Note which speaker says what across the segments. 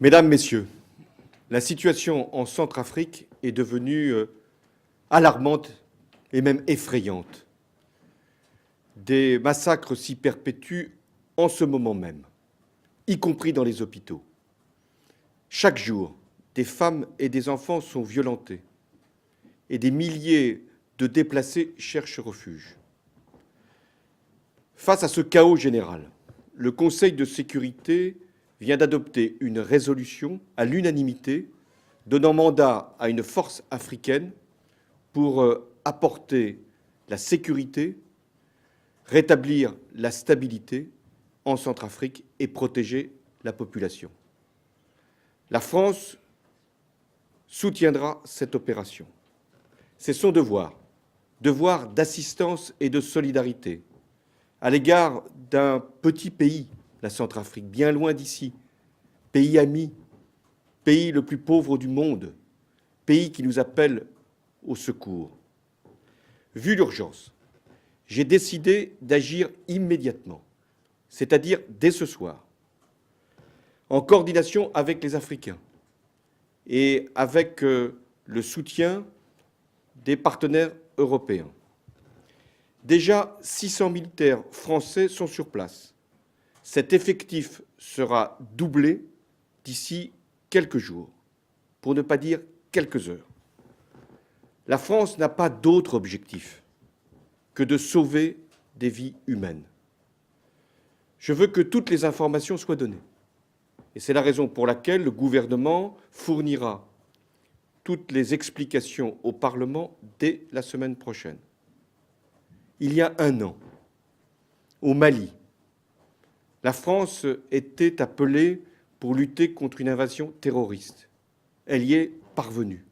Speaker 1: Mesdames, Messieurs, la situation en Centrafrique est devenue alarmante et même effrayante. Des massacres s'y perpétuent en ce moment même, y compris dans les hôpitaux. Chaque jour, des femmes et des enfants sont violentés et des milliers de déplacés cherchent refuge. Face à ce chaos général, le Conseil de sécurité vient d'adopter une résolution à l'unanimité donnant mandat à une force africaine pour apporter la sécurité, rétablir la stabilité en Centrafrique et protéger la population. La France soutiendra cette opération. C'est son devoir d'assistance et de solidarité à l'égard d'un petit pays, la Centrafrique, bien loin d'ici, pays ami, pays le plus pauvre du monde, pays qui nous appelle au secours. Vu l'urgence, j'ai décidé d'agir immédiatement, c'est-à-dire dès ce soir, en coordination avec les Africains et avec le soutien des partenaires européens. Déjà, 600 militaires français sont sur place. Cet effectif sera doublé d'ici quelques jours, pour ne pas dire quelques heures. La France n'a pas d'autre objectif que de sauver des vies humaines. Je veux que toutes les informations soient données. Et c'est la raison pour laquelle le gouvernement fournira toutes les explications au Parlement dès la semaine prochaine. Il y a un an, au Mali, la France était appelée pour lutter contre une invasion terroriste. Elle y est parvenue.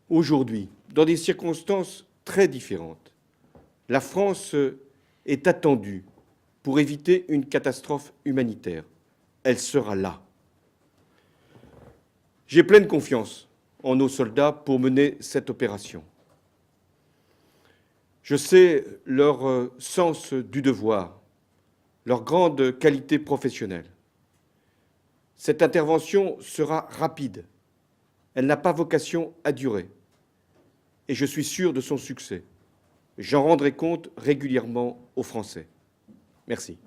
Speaker 1: Aujourd'hui, dans des circonstances très différentes, la France est attendue pour éviter une catastrophe humanitaire. Elle sera là. J'ai pleine confiance en nos soldats pour mener cette opération. Je sais leur sens du devoir, leur grande qualité professionnelle. Cette intervention sera rapide. Elle n'a pas vocation à durer. Et je suis sûr de son succès. J'en rendrai compte régulièrement aux Français. Merci.